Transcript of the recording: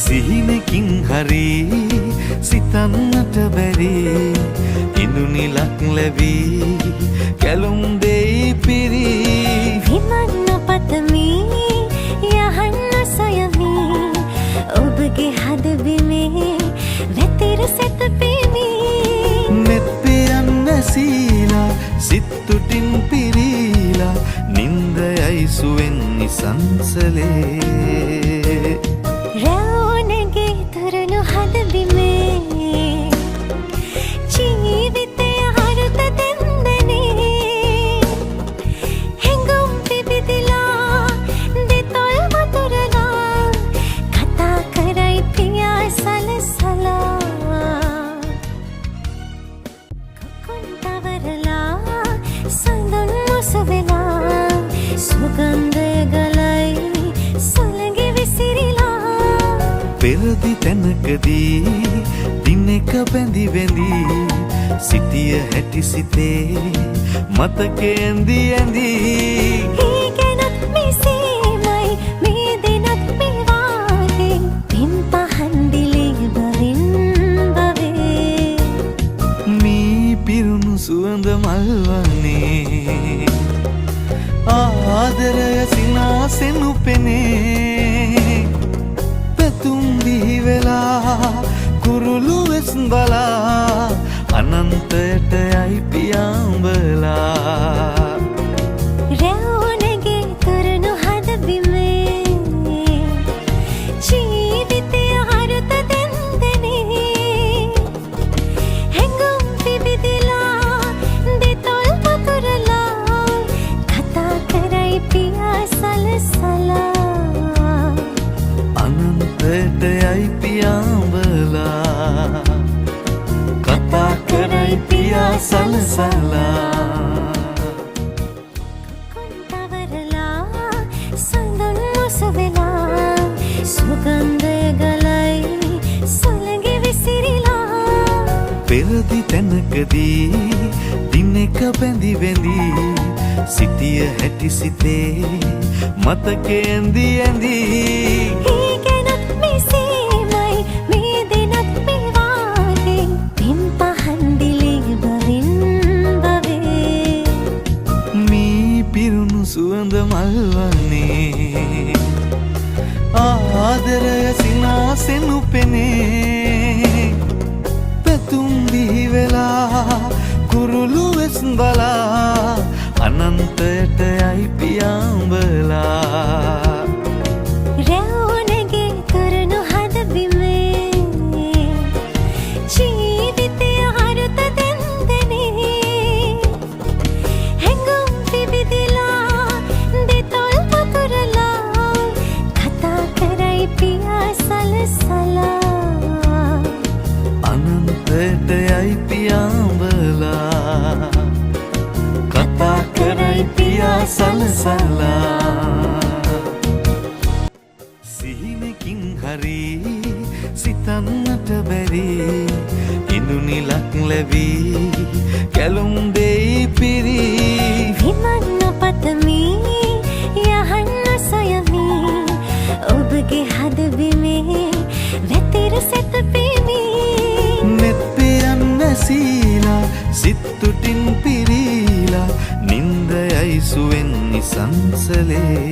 සිහිනකින් හරි සිතන්නට බැරි ඉඳුනිලක් ලැබී කැලුම් දෙයි පිරි විමන්න පතමි යහන්න සොයමි ඔබගේ හදබිමේ වැතිර සැතපෙමි නෙත්පියන් නැසීලා සිත්තුටින් පිරීලා නින්දයයි සුවෙන් නිසංසලේ රැවුනගේ තුරුණු හදබිමේ ජීවිතය අරුත දෙන්දනේ හැඟුම් පිබිදිලා දෙතොල් වතුරලා කතා කරයි පියා සලසලා කකුන් තවරලා සඳුන් මුසු වෙලා සුගන්ධය ගලයි සුළඟ විසිරිලා පෙරදි තැනකදී දිනෙක බැඳි වෙඳි සිටිය හැටි සිතේ මතකේ ඇඳි ඇඳි ඒ ගැනත් මෙසේමයි මේ දෙනත් මේ වාගේ පින් පහන් දිලේ බවින් බවේ මී පිරුණු සුවඳ මල් වනේ ආදරය සිනාසෙන් උපෙනේ පැතුම් දී වෙලා කුරුළු වෙස් බලා අනන්තයට යයි පියාඹලා රැවුනගේ තුරුණු හදබිමේ ජීවිතය අරුත දෙන්දනේ හැඟුම් පිබිදිලා දෙතොල් වතුරලා කතා කරයි පියා සලසලා අනන්තයට යයි පියාඹලා කතා කරයි පියා සලසලා කකුන් තවරලා සඳුන් මුසු වෙලා සුගන්ධය ගලයි සුළඟ විසිරිලා පෙරදි තැනකදී දිනෙක බැඳි වෙඳි සිටිය හැටි සිතේ මතකේ ඇඳි ඇඳි ඒ ගැනත් මෙසේමයි මේ දෙනත් මේ වාගේ පින් පහන් දිලේ බවින් බවේ මී පිරුණු සුවඳ මල් වනේ ආදරය සිනාසෙන් උපෙනේ පැතුම් දී වෙලා කුරුළු වෙස් බලා අනන්තයට යයි පියාඹලා රැවුනගේ තුරුණු හදබිමේ ජීවිතය අරුත දෙන්දනේ හැඟුම් පිබිදිලා දෙතොල් වතුරලා කතා කරයි පියා සලසලා අනන්තයට යයි පියාඹලා කතා කරයි පියා සලසලා සිහිනකින් හරි සිතන්නට බැරි ඉඳුනිලක් ලැබී කැලුම් දෙයි පිරි විමන්න පතමි යහන්න සොයමි ඔබගේ හදබිමේ වැතිර සැතපෙමි නෙත්පියන් නැසීලා සිත්තුටින් පිරීලා නින්දයයි සුවෙන් නිසංසලේ